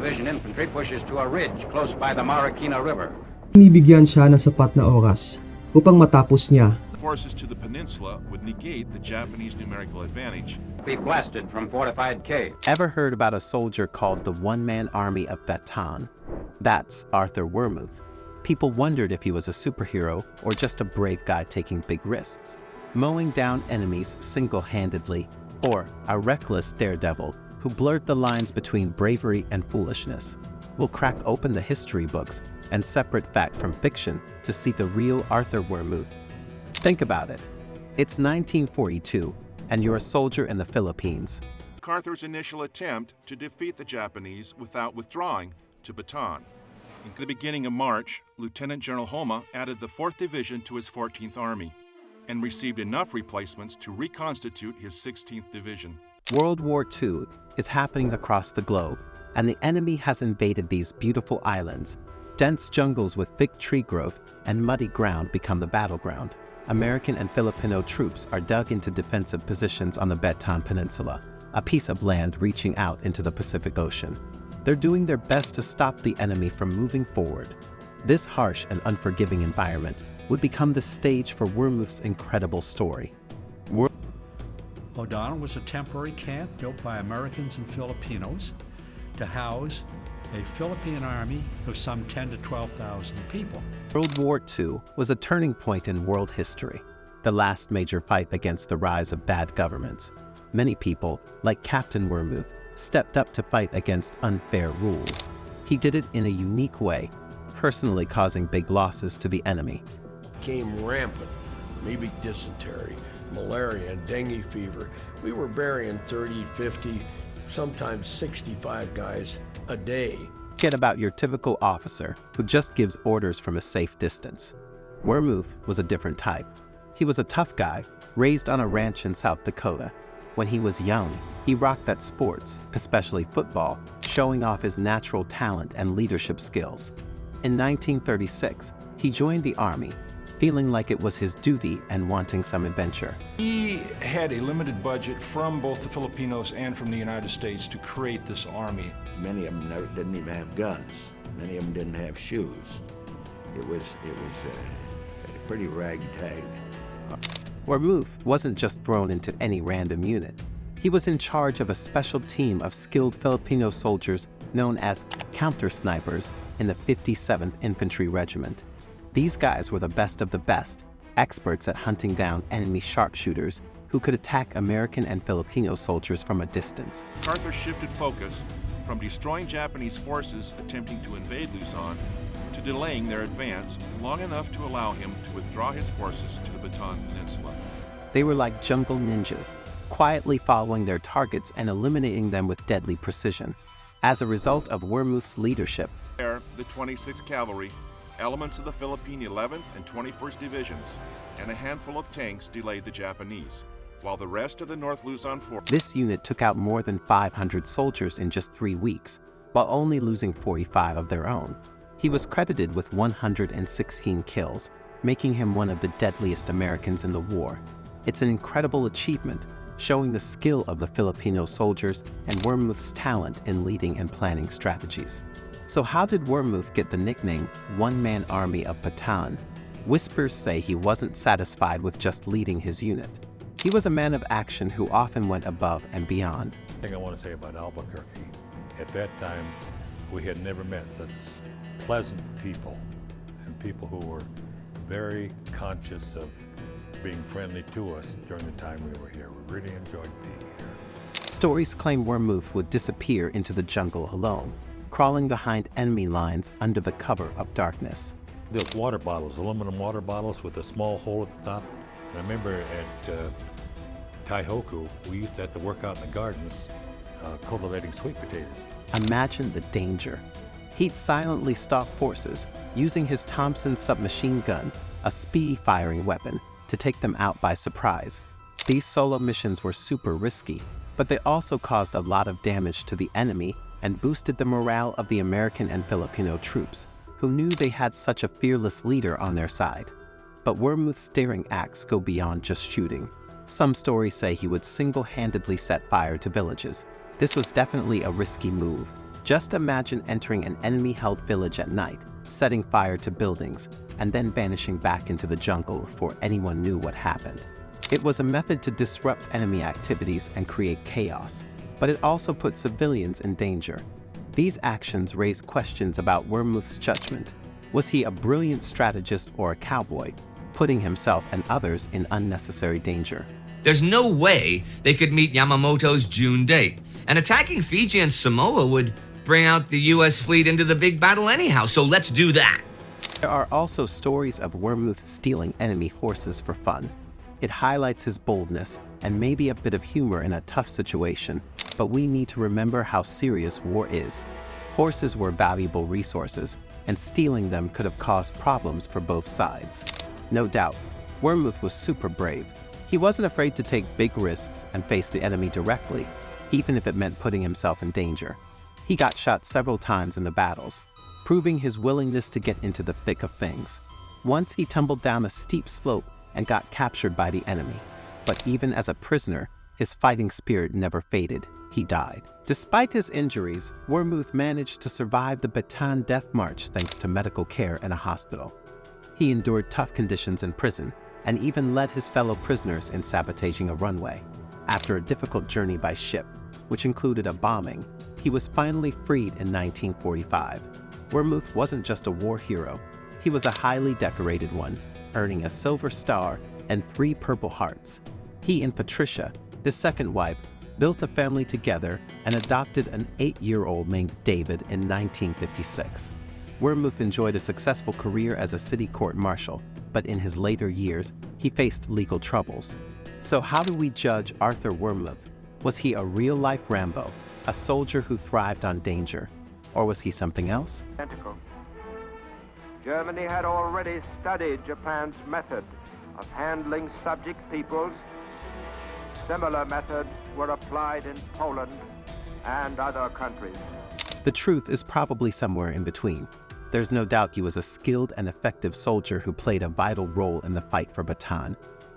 Division infantry pushes to a ridge close by the Marikina River. Binibigyan siya ng sapat na oras upang matapos niya. Forces to the peninsula would negate the Japanese numerical advantage. Be blasted from fortified caves. Ever heard about a soldier called the One-Man Army of Bataan? That's Arthur Wermuth. People wondered if he was a superhero or just a brave guy taking big risks, mowing down enemies single-handedly, or a reckless daredevil who blurred the lines between bravery and foolishness. We'll crack open the history books and separate fact from fiction to see the real Arthur Wermuth. Think about it. It's 1942, and you're a soldier in the Philippines. MacArthur's initial attempt to defeat the Japanese without withdrawing to Bataan. In the beginning of March, Lieutenant General Homa added the 4th Division to his 14th Army and received enough replacements to reconstitute his 16th Division. World War II is happening across the globe, and the enemy has invaded these beautiful islands. Dense jungles with thick tree growth and muddy ground become the battleground. American and Filipino troops are dug into defensive positions on the Bataan Peninsula, a piece of land reaching out into the Pacific Ocean. They're doing their best to stop the enemy from moving forward. This harsh and unforgiving environment would become the stage for Wermuth's incredible story. Bataan was a temporary camp built by Americans and Filipinos to house a Philippine army of some 10,000 to 12,000 people. World War II was a turning point in world history, the last major fight against the rise of bad governments. Many people, like Captain Wermuth, stepped up to fight against unfair rules. He did it in a unique way, personally causing big losses to the enemy. Came rampant, maybe dysentery, malaria, dengue fever. We were burying 30, 50, sometimes 65 guys a day. Forget about your typical officer who just gives orders from a safe distance. Wermuth was a different type. He was a tough guy, raised on a ranch in South Dakota. When he was young, he rocked at sports, especially football, showing off his natural talent and leadership skills. In 1936, he joined the Army, feeling like it was his duty and wanting some adventure. He had a limited budget from both the Filipinos and from the United States to create this army. Many of them didn't even have guns. Many of them didn't have shoes. It was a pretty ragtag. Wermuth wasn't just thrown into any random unit. He was in charge of a special team of skilled Filipino soldiers known as counter-snipers in the 57th Infantry Regiment. These guys were the best of the best, experts at hunting down enemy sharpshooters who could attack American and Filipino soldiers from a distance. MacArthur shifted focus from destroying Japanese forces attempting to invade Luzon to delaying their advance long enough to allow him to withdraw his forces to the Bataan Peninsula. They were like jungle ninjas, quietly following their targets and eliminating them with deadly precision. As a result of Wermuth's leadership, There, the 26th Cavalry, elements of the Philippine 11th and 21st Divisions, and a handful of tanks delayed the Japanese, while the rest of the North Luzon Force. this unit took out more than 500 soldiers in just 3 weeks, while only losing 45 of their own. He was credited with 116 kills, making him one of the deadliest Americans in the war. It's an incredible achievement, showing the skill of the Filipino soldiers and Wermuth's talent in leading and planning strategies. So how did Wermuth get the nickname One-Man Army of Bataan? Whispers say he wasn't satisfied with just leading his unit. He was a man of action who often went above and beyond. The thing I want to say about Albuquerque, at that time, we had never met such pleasant people and people who were very conscious of being friendly to us during the time we were here. We really enjoyed being here. Stories claim Wermuth would disappear into the jungle alone, crawling behind enemy lines under the cover of darkness. Those water bottles, aluminum water bottles with a small hole at the top. I remember at Taihoku, we used to have to work out in the gardens cultivating sweet potatoes. Imagine the danger. He'd silently stalk forces, using his Thompson submachine gun, a speedy firing weapon, to take them out by surprise. These solo missions were super risky, but they also caused a lot of damage to the enemy and boosted the morale of the American and Filipino troops, who knew they had such a fearless leader on their side. But Wermuth's daring acts go beyond just shooting. Some stories say he would single-handedly set fire to villages. This was definitely a risky move, Just imagine entering an enemy-held village at night, setting fire to buildings, and then vanishing back into the jungle before anyone knew what happened. It was a method to disrupt enemy activities and create chaos, but it also put civilians in danger. These actions raised questions about Wermuth's judgment. Was he a brilliant strategist or a cowboy, putting himself and others in unnecessary danger? There's no way they could meet Yamamoto's June date, and attacking Fiji and Samoa would bring out the U.S. fleet into the big battle anyhow, so let's do that. There are also stories of Wermuth stealing enemy horses for fun. It highlights his boldness and maybe a bit of humor in a tough situation, but we need to remember how serious war is. Horses were valuable resources, and stealing them could have caused problems for both sides. No doubt, Wermuth was super brave. He wasn't afraid to take big risks and face the enemy directly, even if it meant putting himself in danger. He got shot several times in the battles, proving his willingness to get into the thick of things. Once he tumbled down a steep slope and got captured by the enemy. But even as a prisoner, his fighting spirit never faded. He died. Despite his injuries, Wermuth managed to survive the Bataan Death March thanks to medical care in a hospital. He endured tough conditions in prison and even led his fellow prisoners in sabotaging a runway. After a difficult journey by ship, which included a bombing, he was finally freed in 1945. Wermuth wasn't just a war hero, he was a highly decorated one, earning a Silver Star and 3 Purple Hearts. He and Patricia, his second wife, built a family together and adopted an 8-year-old named David in 1956. Wermuth enjoyed a successful career as a city court marshal, but in his later years, he faced legal troubles. So how do we judge Arthur Wermuth? Was he a real-life Rambo, a soldier who thrived on danger, or was he something else? Germany had already studied Japan's method of handling subject peoples. Similar methods were applied in Poland and other countries. The truth is probably somewhere in between. There's no doubt he was a skilled and effective soldier who played a vital role in the fight for Bataan.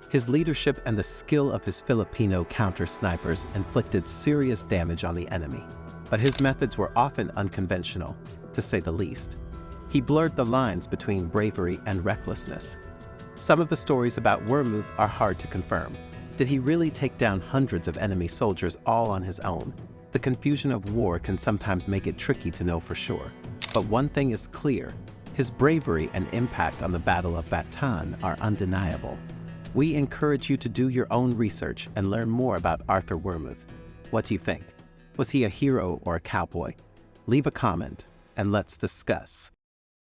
His leadership and the skill of his Filipino counter-snipers inflicted serious damage on the enemy. But his methods were often unconventional, to say the least. He blurred the lines between bravery and recklessness. Some of the stories about Wermuth are hard to confirm. Did he really take down hundreds of enemy soldiers all on his own? The confusion of war can sometimes make it tricky to know for sure. But one thing is clear, his bravery and impact on the Battle of Bataan are undeniable. We encourage you to do your own research and learn more about Arthur Wermuth. What do you think? Was he a hero or a cowboy? Leave a comment and let's discuss.